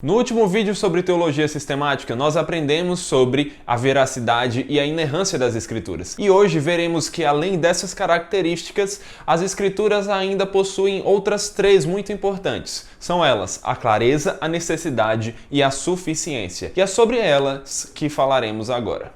No último vídeo sobre teologia sistemática, nós aprendemos sobre a veracidade e a inerrância das Escrituras. E hoje veremos que, além dessas características, as Escrituras ainda possuem outras três muito importantes. São elas a clareza, a necessidade e a suficiência. E é sobre elas que falaremos agora.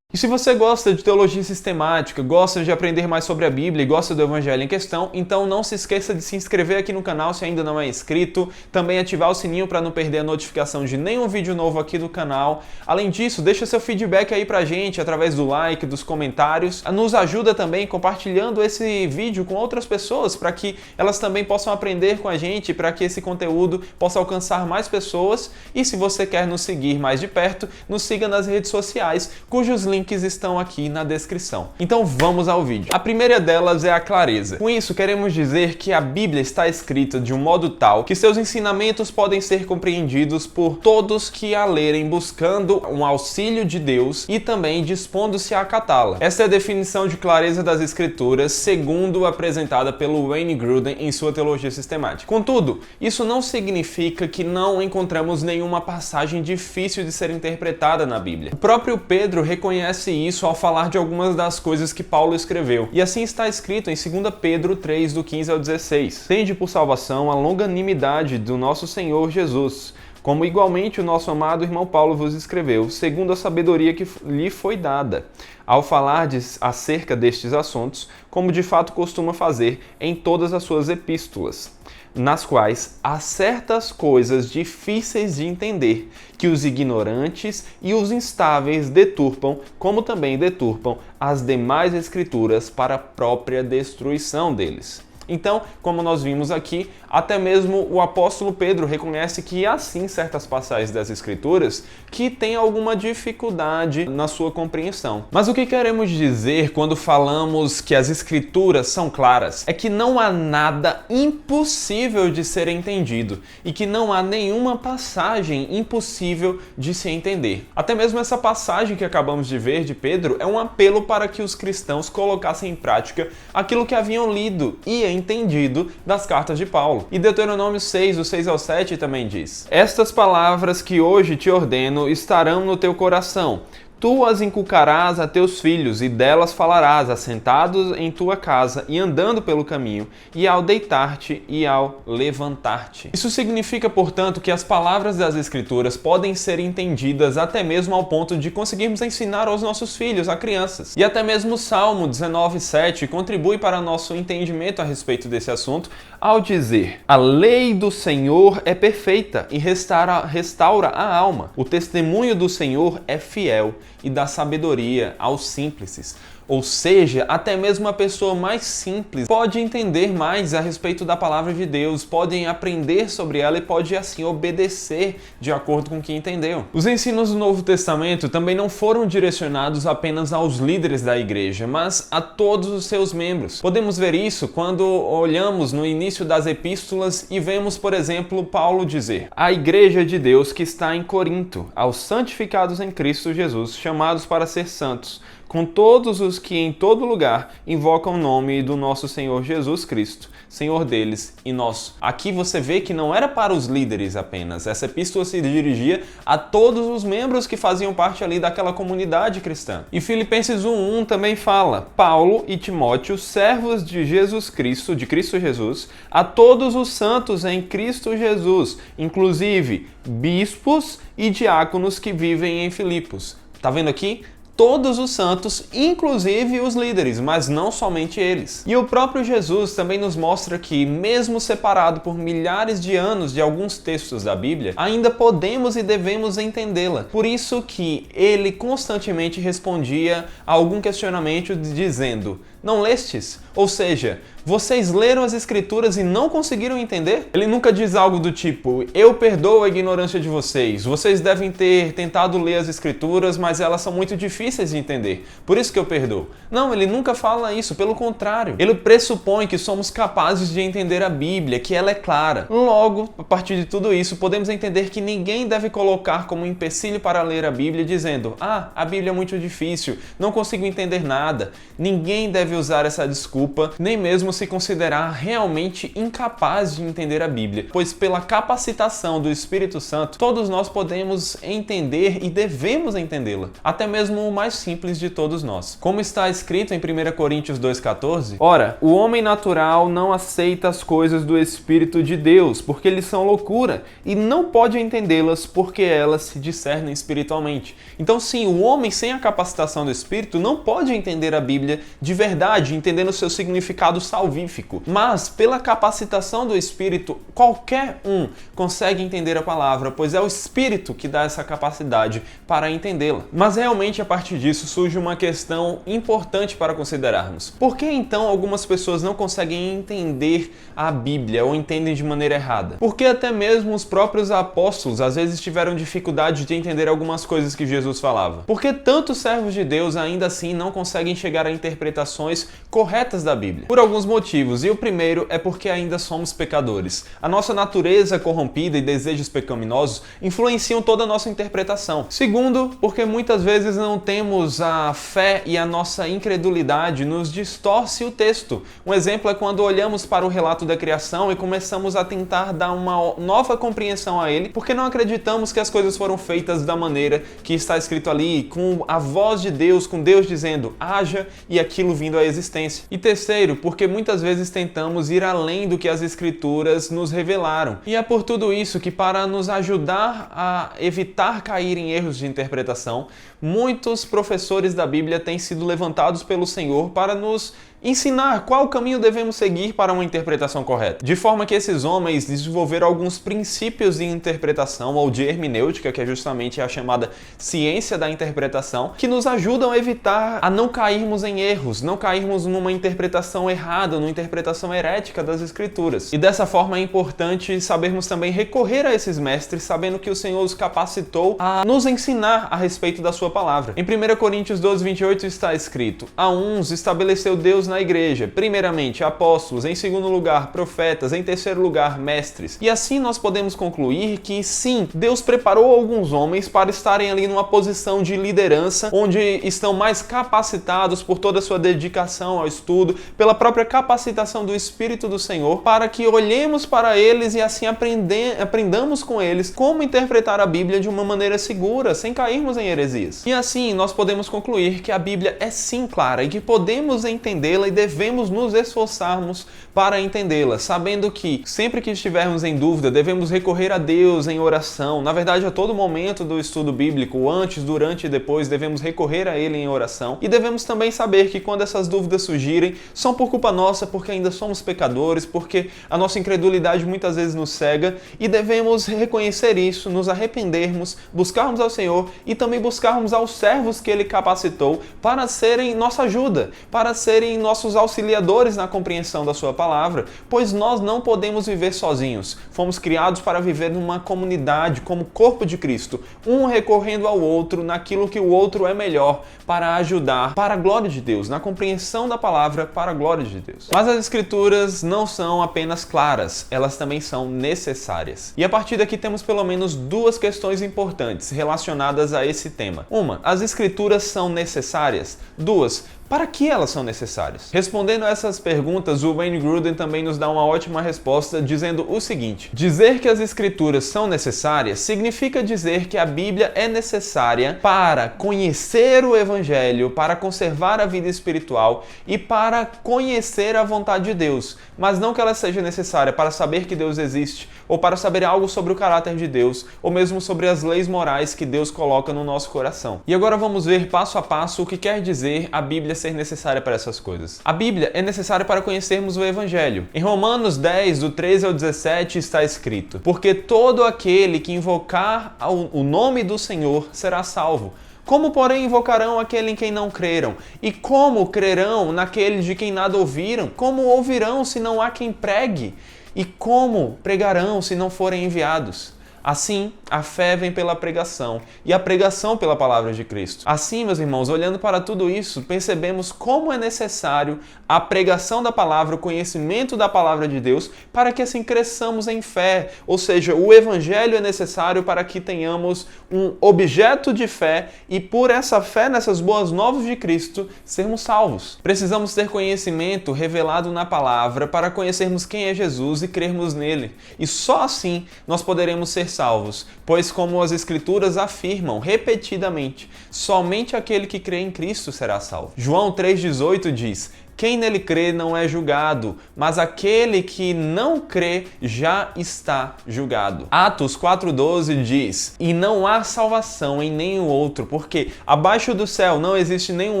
E se você gosta de teologia sistemática, gosta de aprender mais sobre a Bíblia e gosta do Evangelho em questão, então não se esqueça de se inscrever aqui no canal se ainda não é inscrito, também ativar o sininho para não perder a notificação de nenhum vídeo novo aqui do canal. Além disso, deixa seu feedback aí pra gente através do like, dos comentários. Nos ajuda também compartilhando esse vídeo com outras pessoas para que elas também possam aprender com a gente, para que esse conteúdo possa alcançar mais pessoas. E se você quer nos seguir mais de perto, nos siga nas redes sociais, cujos links estão aqui na descrição. Então vamos ao vídeo. A primeira delas é a clareza. Com isso, queremos dizer que a Bíblia está escrita de um modo tal que seus ensinamentos podem ser compreendidos por todos que a lerem buscando um auxílio de Deus e também dispondo-se a acatá-la. Essa é a definição de clareza das Escrituras, segundo apresentada pelo Wayne Grudem em sua teologia sistemática. Contudo, isso não significa que não encontramos nenhuma passagem difícil de ser interpretada na Bíblia. O próprio Pedro reconhece isso ao falar de algumas das coisas que Paulo escreveu. E assim está escrito em 2 Pedro 3, do 15 ao 16. Tende por salvação a longanimidade do nosso Senhor Jesus, como igualmente o nosso amado irmão Paulo vos escreveu, segundo a sabedoria que lhe foi dada, ao falar acerca destes assuntos, como de fato costuma fazer em todas as suas epístolas, nas quais há certas coisas difíceis de entender, que os ignorantes e os instáveis deturpam, como também deturpam as demais escrituras para a própria destruição deles. Então, como nós vimos aqui, até mesmo o apóstolo Pedro reconhece que há sim certas passagens das Escrituras que têm alguma dificuldade na sua compreensão. Mas o que queremos dizer quando falamos que as Escrituras são claras é que não há nada impossível de ser entendido e que não há nenhuma passagem impossível de se entender. Até mesmo essa passagem que acabamos de ver de Pedro é um apelo para que os cristãos colocassem em prática aquilo que haviam lido e entendido das cartas de Paulo. E Deuteronômio 6, do 6 ao 7 também diz: Estas palavras que hoje te ordeno estarão no teu coração. Tu as inculcarás a teus filhos, e delas falarás, assentados em tua casa, e andando pelo caminho, e ao deitar-te e ao levantar-te. Isso significa, portanto, que as palavras das Escrituras podem ser entendidas até mesmo ao ponto de conseguirmos ensinar aos nossos filhos, a crianças. E até mesmo o Salmo 19:7 contribui para nosso entendimento a respeito desse assunto, ao dizer: A lei do Senhor é perfeita e restaura a alma. O testemunho do Senhor é fiel e dá sabedoria aos simples. Ou seja, até mesmo a pessoa mais simples pode entender mais a respeito da palavra de Deus, pode aprender sobre ela e pode assim obedecer de acordo com o que entendeu. Os ensinos do Novo Testamento também não foram direcionados apenas aos líderes da igreja, mas a todos os seus membros. Podemos ver isso quando olhamos no início das epístolas e vemos, por exemplo, Paulo dizer: A igreja de Deus que está em Corinto, aos santificados em Cristo Jesus, chamados para ser santos, com todos os que em todo lugar invocam o nome do nosso Senhor Jesus Cristo, Senhor deles e nosso. Aqui você vê que não era para os líderes apenas. Essa epístola se dirigia a todos os membros que faziam parte ali daquela comunidade cristã. E Filipenses 1:1 também fala: Paulo e Timóteo, servos de Jesus Cristo, de Cristo Jesus, a todos os santos em Cristo Jesus, inclusive bispos e diáconos que vivem em Filipos. Tá vendo aqui? Todos os santos, inclusive os líderes, mas não somente eles. E o próprio Jesus também nos mostra que, mesmo separado por milhares de anos de alguns textos da Bíblia, ainda podemos e devemos entendê-la. Por isso que ele constantemente respondia a algum questionamento dizendo: Não lestes? Ou seja, vocês leram as Escrituras e não conseguiram entender? Ele nunca diz algo do tipo: eu perdoo a ignorância de vocês, vocês devem ter tentado ler as Escrituras, mas elas são muito difíceis de entender, por isso que eu perdoo. Não, ele nunca fala isso, pelo contrário. Ele pressupõe que somos capazes de entender a Bíblia, que ela é clara. Logo, a partir de tudo isso, podemos entender que ninguém deve colocar como empecilho para ler a Bíblia dizendo: a Bíblia é muito difícil, não consigo entender nada. Ninguém deve deve usar essa desculpa, nem mesmo se considerar realmente incapaz de entender a Bíblia, pois pela capacitação do Espírito Santo, todos nós podemos entender e devemos entendê-la, até mesmo o mais simples de todos nós. Como está escrito em 1 Coríntios 2,14, ora, o homem natural não aceita as coisas do Espírito de Deus, porque eles são loucura, e não pode entendê-las porque elas se discernem espiritualmente. Então sim, o homem sem a capacitação do Espírito não pode entender a Bíblia de verdade, entendendo o seu significado salvífico. Mas, pela capacitação do Espírito, qualquer um consegue entender a palavra, pois é o Espírito que dá essa capacidade para entendê-la. Mas realmente, a partir disso, surge uma questão importante para considerarmos. Por que então algumas pessoas não conseguem entender a Bíblia ou entendem de maneira errada? Porque até mesmo os próprios apóstolos às vezes tiveram dificuldade de entender algumas coisas que Jesus falava. Porque tantos servos de Deus ainda assim não conseguem chegar a interpretações corretas da Bíblia? Por alguns motivos, e o primeiro é porque ainda somos pecadores. A nossa natureza corrompida e desejos pecaminosos influenciam toda a nossa interpretação. Segundo, porque muitas vezes não temos a fé e a nossa incredulidade nos distorce o texto. Um exemplo é quando olhamos para o relato da criação e começamos a tentar dar uma nova compreensão a ele, porque não acreditamos que as coisas foram feitas da maneira que está escrito ali, com a voz de Deus, com Deus dizendo, haja, e aquilo vindo à existência. E terceiro, porque muitas vezes tentamos ir além do que as Escrituras nos revelaram. E é por tudo isso que, para nos ajudar a evitar cair em erros de interpretação, muitos professores da Bíblia têm sido levantados pelo Senhor para nos ensinar qual caminho devemos seguir para uma interpretação correta. De forma que esses homens desenvolveram alguns princípios de interpretação ou de hermenêutica, que é justamente a chamada ciência da interpretação, que nos ajudam a evitar a não cairmos em erros, não cairmos numa interpretação errada, numa interpretação herética das Escrituras. E dessa forma é importante sabermos também recorrer a esses mestres, sabendo que o Senhor os capacitou a nos ensinar a respeito da sua palavra. Em 1 Coríntios 12:28 está escrito: a uns estabeleceu Deus na igreja, primeiramente apóstolos, em segundo lugar profetas, em terceiro lugar mestres. E assim nós podemos concluir que sim, Deus preparou alguns homens para estarem ali numa posição de liderança, onde estão mais capacitados por toda a sua dedicação ao estudo, pela própria capacitação do Espírito do Senhor, para que olhemos para eles e assim aprendamos com eles como interpretar a Bíblia de uma maneira segura, sem cairmos em heresias. E assim nós podemos concluir que a Bíblia é sim clara e que podemos entendê-la e devemos nos esforçarmos para entendê-la, sabendo que sempre que estivermos em dúvida, devemos recorrer a Deus em oração. Na verdade, a todo momento do estudo bíblico, antes, durante e depois, devemos recorrer a Ele em oração. E devemos também saber que quando essas dúvidas surgirem, são por culpa nossa, porque ainda somos pecadores, porque a nossa incredulidade muitas vezes nos cega, e devemos reconhecer isso, nos arrependermos, buscarmos ao Senhor e também buscarmos aos servos que Ele capacitou para serem nossa ajuda, para serem nossos auxiliadores na compreensão da sua palavra, pois nós não podemos viver sozinhos. Fomos criados para viver numa comunidade como corpo de Cristo, um recorrendo ao outro naquilo que o outro é melhor para ajudar para a glória de Deus, na compreensão da palavra para a glória de Deus. Mas as Escrituras não são apenas claras, elas também são necessárias. E a partir daqui temos pelo menos duas questões importantes relacionadas a esse tema. Uma, as Escrituras são necessárias? Duas, para que elas são necessárias? Respondendo a essas perguntas, o Wayne Grudem também nos dá uma ótima resposta dizendo o seguinte: dizer que as Escrituras são necessárias significa dizer que a Bíblia é necessária para conhecer o Evangelho, para conservar a vida espiritual e para conhecer a vontade de Deus, mas não que ela seja necessária para saber que Deus existe, ou para saber algo sobre o caráter de Deus, ou mesmo sobre as leis morais que Deus coloca no nosso coração. E agora vamos ver passo a passo o que quer dizer a Bíblia ser necessária para essas coisas. A Bíblia é necessária para conhecermos o Evangelho. Em Romanos 10, do 13 ao 17, está escrito: porque todo aquele que invocar o nome do Senhor será salvo. Como, porém, invocarão aquele em quem não creram? E como crerão naquele de quem nada ouviram? Como ouvirão se não há quem pregue? E como pregarão se não forem enviados? Assim, a fé vem pela pregação e a pregação pela palavra de Cristo. Assim, meus irmãos, olhando para tudo isso, percebemos como é necessário a pregação da palavra, o conhecimento da palavra de Deus, para que assim cresçamos em fé. Ou seja, o evangelho é necessário para que tenhamos um objeto de fé e por essa fé nessas boas novas de Cristo, sermos salvos. Precisamos ter conhecimento revelado na palavra para conhecermos quem é Jesus e crermos nele. E só assim nós poderemos ser salvos, pois como as Escrituras afirmam repetidamente, somente aquele que crê em Cristo será salvo. João 3,18 diz: quem nele crê não é julgado, mas aquele que não crê já está julgado. Atos 4,12 diz: e não há salvação em nenhum outro, porque abaixo do céu não existe nenhum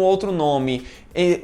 outro nome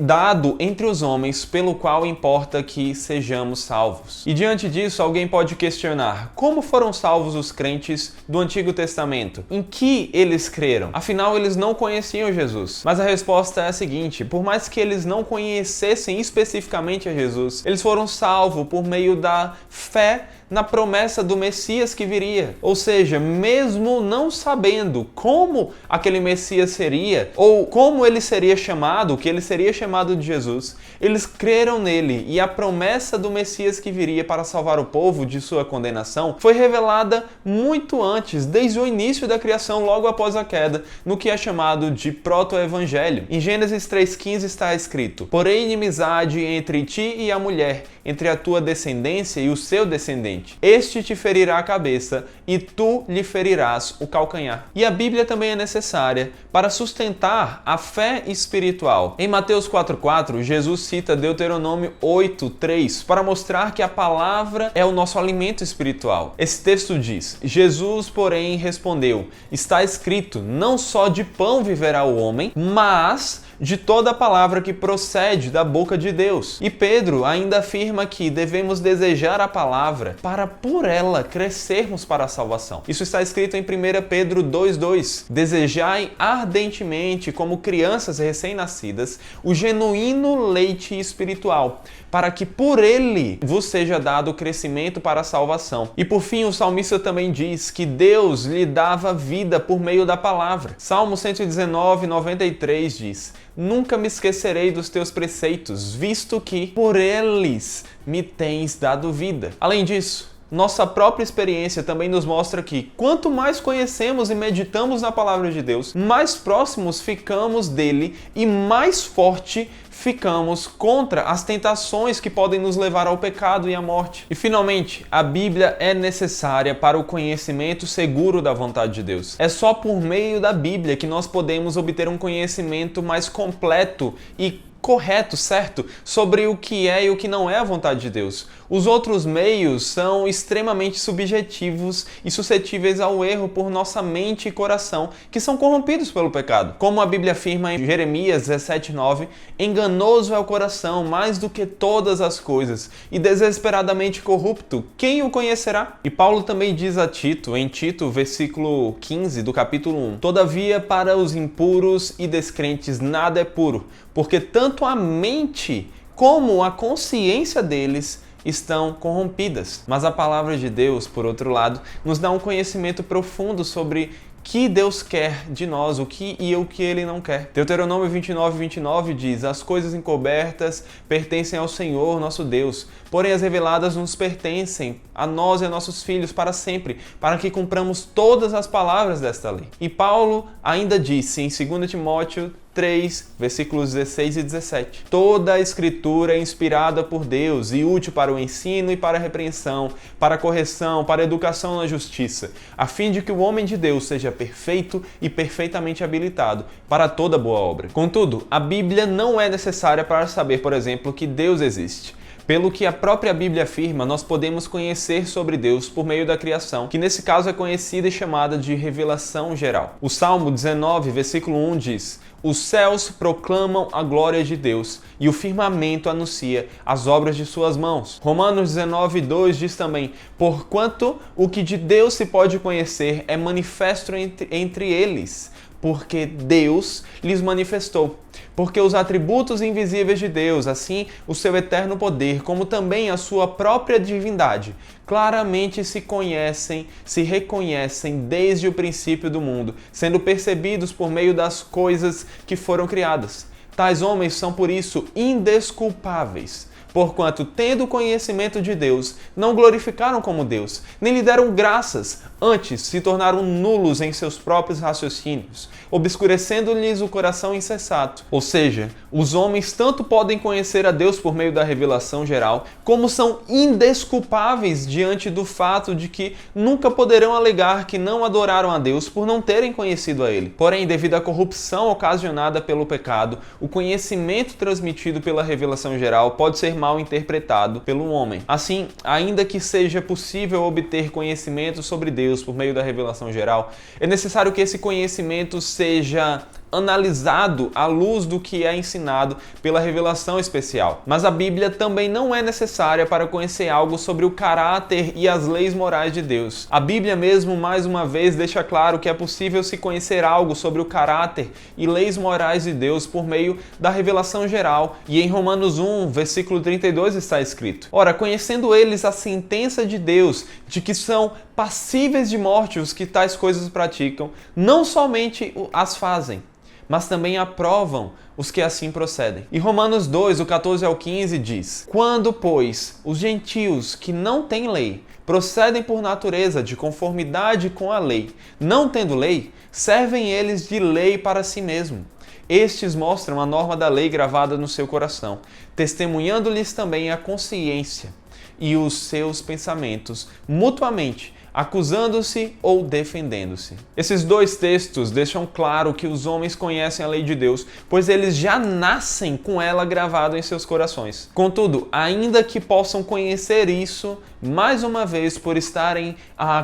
dado entre os homens pelo qual importa que sejamos salvos. E diante disso, alguém pode questionar: como foram salvos os crentes do Antigo Testamento? Em que eles creram? Afinal, eles não conheciam Jesus. Mas a resposta é a seguinte: por mais que eles não conhecessem especificamente a Jesus, eles foram salvos por meio da fé na promessa do Messias que viria. Ou seja, mesmo não sabendo como aquele Messias seria, ou como ele seria chamado, o que ele seria chamado de Jesus, eles creram nele e a promessa do Messias que viria para salvar o povo de sua condenação foi revelada muito antes, desde o início da criação, logo após a queda, no que é chamado de proto-evangelho. Em Gênesis 3,15 está escrito: porém inimizade entre ti e a mulher, entre a tua descendência e o seu descendente. Este te ferirá a cabeça e tu lhe ferirás o calcanhar. E a Bíblia também é necessária para sustentar a fé espiritual. Em Mateus 4,4, Jesus cita Deuteronômio 8,3 para mostrar que a palavra é o nosso alimento espiritual. Esse texto diz: Jesus, porém, respondeu: está escrito, não só de pão viverá o homem, mas de toda a palavra que procede da boca de Deus. E Pedro ainda afirma que devemos desejar a palavra para por ela crescermos para a salvação. Isso está escrito em 1 Pedro 2,2. Desejai ardentemente, como crianças recém-nascidas, o genuíno leite espiritual, para que por ele vos seja dado o crescimento para a salvação. E por fim, o salmista também diz que Deus lhe dava vida por meio da palavra. Salmo 119:93 diz: nunca me esquecerei dos teus preceitos, visto que por eles me tens dado vida. Além disso, nossa própria experiência também nos mostra que quanto mais conhecemos e meditamos na palavra de Deus, mais próximos ficamos dele e mais forte ficamos contra as tentações que podem nos levar ao pecado e à morte. E finalmente, a Bíblia é necessária para o conhecimento seguro da vontade de Deus. É só por meio da Bíblia que nós podemos obter um conhecimento mais completo e correto, certo, sobre o que é e o que não é a vontade de Deus. Os outros meios são extremamente subjetivos e suscetíveis ao erro por nossa mente e coração, que são corrompidos pelo pecado. Como a Bíblia afirma em Jeremias 17:9, enganoso é o coração mais do que todas as coisas e desesperadamente corrupto, quem o conhecerá? E Paulo também diz a Tito, em Tito, versículo 15 do capítulo 1, todavia para os impuros e descrentes nada é puro, porque tanto a mente como a consciência deles estão corrompidas. Mas a palavra de Deus, por outro lado, nos dá um conhecimento profundo sobre que Deus quer de nós, o que e o que Ele não quer. Deuteronômio 29:29 diz: as coisas encobertas pertencem ao Senhor, nosso Deus, porém as reveladas nos pertencem, a nós e a nossos filhos para sempre, para que cumpramos todas as palavras desta lei. E Paulo ainda disse em 2 Timóteo 3, versículos 16 e 17. Toda a Escritura é inspirada por Deus e útil para o ensino e para a repreensão, para a correção, para a educação na justiça, a fim de que o homem de Deus seja perfeito e perfeitamente habilitado para toda boa obra. Contudo, a Bíblia não é necessária para saber, por exemplo, que Deus existe. Pelo que a própria Bíblia afirma, nós podemos conhecer sobre Deus por meio da criação, que nesse caso é conhecida e chamada de revelação geral. O Salmo 19, versículo 1 diz: os céus proclamam a glória de Deus e o firmamento anuncia as obras de suas mãos. Romanos 19:2 diz também: porquanto o que de Deus se pode conhecer é manifesto entre eles, porque Deus lhes manifestou. Porque os atributos invisíveis de Deus, assim o seu eterno poder, como também a sua própria divindade, claramente se conhecem, se reconhecem desde o princípio do mundo, sendo percebidos por meio das coisas que foram criadas. Tais homens são por isso indesculpáveis, porquanto, tendo conhecimento de Deus, não glorificaram como Deus, nem lhe deram graças, antes se tornaram nulos em seus próprios raciocínios, obscurecendo-lhes o coração insensato. Ou seja, os homens tanto podem conhecer a Deus por meio da revelação geral, como são indesculpáveis diante do fato de que nunca poderão alegar que não adoraram a Deus por não terem conhecido a Ele. Porém, devido à corrupção ocasionada pelo pecado, o conhecimento transmitido pela revelação geral pode ser mal interpretado pelo homem. Assim, ainda que seja possível obter conhecimento sobre Deus por meio da revelação geral, é necessário que esse conhecimento seja analisado à luz do que é ensinado pela revelação especial. Mas a Bíblia também não é necessária para conhecer algo sobre o caráter e as leis morais de Deus. A Bíblia mesmo, mais uma vez, deixa claro que é possível se conhecer algo sobre o caráter e leis morais de Deus por meio da revelação geral. E em Romanos 1, versículo 32 está escrito: ora, conhecendo eles a sentença de Deus, de que são passíveis de morte os que tais coisas praticam, não somente as fazem, mas também aprovam os que assim procedem. E Romanos 2, do 14 ao 15 diz: quando, pois, os gentios que não têm lei procedem por natureza de conformidade com a lei, não tendo lei, servem eles de lei para si mesmo. Estes mostram a norma da lei gravada no seu coração, testemunhando-lhes também a consciência e os seus pensamentos mutuamente, acusando-se ou defendendo-se. Esses dois textos deixam claro que os homens conhecem a lei de Deus, pois eles já nascem com ela gravada em seus corações. Contudo, ainda que possam conhecer isso, mais uma vez, por estarem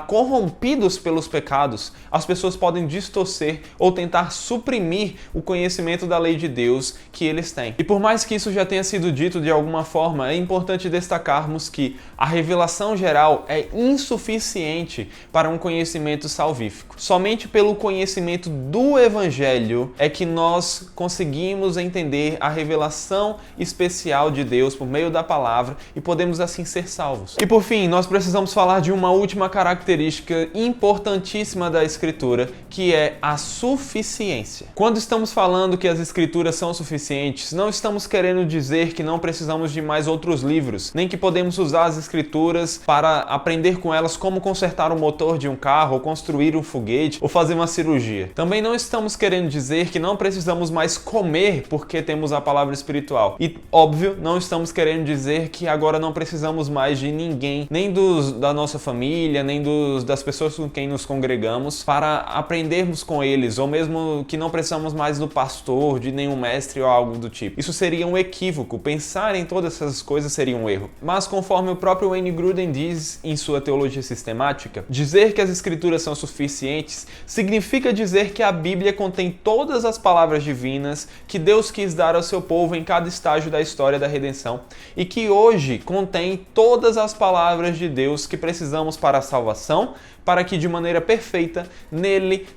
corrompidos pelos pecados, as pessoas podem distorcer ou tentar suprimir o conhecimento da lei de Deus que eles têm. E por mais que isso já tenha sido dito de alguma forma, é importante destacarmos que a revelação geral é insuficiente para um conhecimento salvífico. Somente pelo conhecimento do Evangelho é que nós conseguimos entender a revelação especial de Deus por meio da palavra e podemos assim ser salvos. E por fim, nós precisamos falar de uma última característica importantíssima da Escritura, que é a suficiência. Quando estamos falando que as Escrituras são suficientes, não estamos querendo dizer que não precisamos de mais outros livros, nem que podemos usar as Escrituras para aprender com elas como consertar o motor de um carro, ou construir um foguete, ou fazer uma cirurgia. Também não estamos querendo dizer que não precisamos mais comer porque temos a palavra espiritual. E, óbvio, não estamos querendo dizer que agora não precisamos mais de ninguém, nem da nossa família, nem das pessoas com quem nos congregamos, para aprendermos com eles, ou mesmo que não precisamos mais do pastor, de nenhum mestre ou algo do tipo. Isso seria um equívoco, pensar em todas essas coisas seria um erro. Mas conforme o próprio Wayne Grudem diz em sua teologia sistemática, dizer que as Escrituras são suficientes significa dizer que a Bíblia contém todas as palavras divinas que Deus quis dar ao seu povo em cada estágio da história da redenção, e que hoje contém todas as palavras de Deus que precisamos para a salvação, para que de maneira perfeita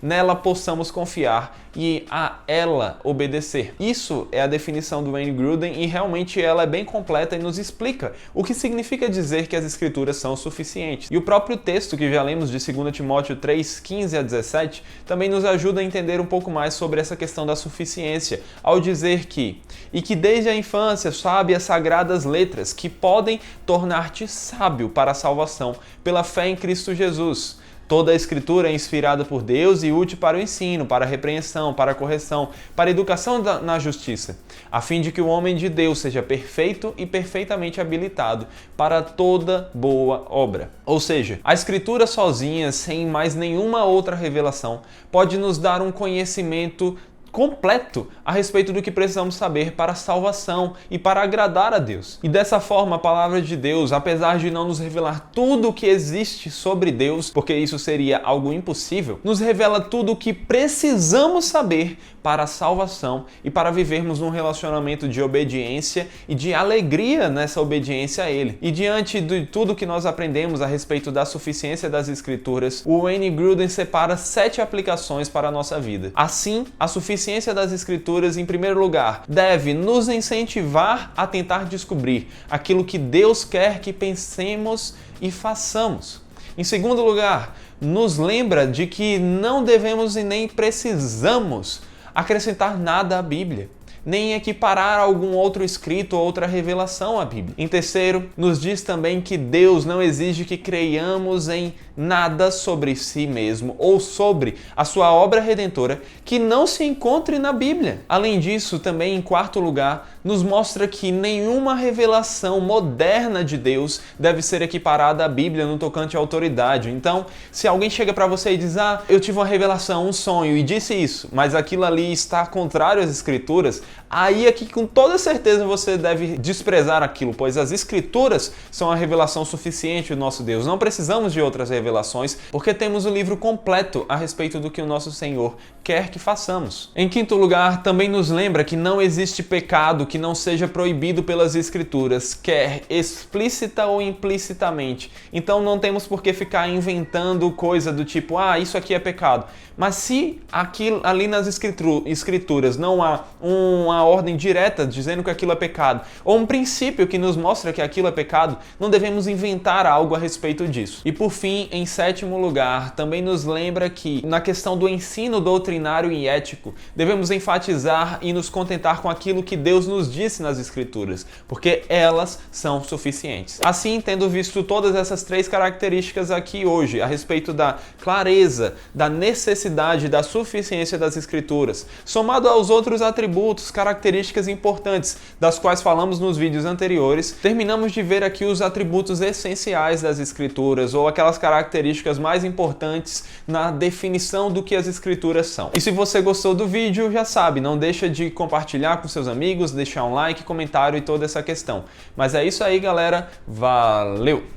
nela possamos confiar e a ela obedecer. Isso é a definição do Wayne Grudem e realmente ela é bem completa e nos explica o que significa dizer que as Escrituras são suficientes. E o próprio texto que já lemos de 2 Timóteo 3, 15 a 17 também nos ajuda a entender um pouco mais sobre essa questão da suficiência, ao dizer que desde a infância sabe as sagradas letras que podem tornar-te sábio para a salvação pela fé em Cristo Jesus. Toda a Escritura é inspirada por Deus e útil para o ensino, para a repreensão, para a correção, para a educação na justiça, a fim de que o homem de Deus seja perfeito e perfeitamente habilitado para toda boa obra. Ou seja, a Escritura sozinha, sem mais nenhuma outra revelação, pode nos dar um conhecimento completo a respeito do que precisamos saber para a salvação e para agradar a Deus. E dessa forma, a palavra de Deus, apesar de não nos revelar tudo o que existe sobre Deus, porque isso seria algo impossível, nos revela tudo o que precisamos saber para a salvação e para vivermos num relacionamento de obediência e de alegria nessa obediência a Ele. E diante de tudo que nós aprendemos a respeito da suficiência das Escrituras, o Wayne Grudem separa 7 aplicações para a nossa vida. Assim, a suficiência das Escrituras, em primeiro lugar, deve nos incentivar a tentar descobrir aquilo que Deus quer que pensemos e façamos. Em segundo lugar, nos lembra de que não devemos e nem precisamos acrescentar nada à Bíblia, nem equiparar algum outro escrito ou outra revelação à Bíblia. Em terceiro, nos diz também que Deus não exige que creiamos em nada sobre si mesmo ou sobre a sua obra redentora que não se encontre na Bíblia. Além disso, também em quarto lugar, nos mostra que nenhuma revelação moderna de Deus deve ser equiparada à Bíblia no tocante à autoridade. Então, se alguém chega para você e diz, eu tive uma revelação, um sonho e disse isso, mas aquilo ali está contrário às Escrituras, aí é que com toda certeza você deve desprezar aquilo, pois as Escrituras são a revelação suficiente do nosso Deus. Não precisamos de outras revelações, porque temos o livro completo a respeito do que o nosso Senhor quer que façamos. Em quinto lugar, também nos lembra que não existe pecado que não seja proibido pelas Escrituras, quer explícita ou implicitamente. Então não temos por que ficar inventando coisa do tipo, isso aqui é pecado. Mas se aquilo, ali nas Escrituras não há uma ordem direta dizendo que aquilo é pecado, ou um princípio que nos mostra que aquilo é pecado, não devemos inventar algo a respeito disso. E por fim, em sétimo lugar, também nos lembra que na questão do ensino doutrinário e ético, devemos enfatizar e nos contentar com aquilo que Deus nos disse nas Escrituras, porque elas são suficientes. Assim, tendo visto todas essas 3 características aqui hoje, a respeito da clareza, da necessidade, da suficiência das Escrituras, somado aos outros atributos, características importantes, das quais falamos nos vídeos anteriores, terminamos de ver aqui os atributos essenciais das Escrituras, ou aquelas características mais importantes na definição do que as Escrituras são. E se você gostou do vídeo, já sabe, não deixa de compartilhar com seus amigos, deixar um like, comentário e toda essa questão. Mas é isso aí, galera. Valeu!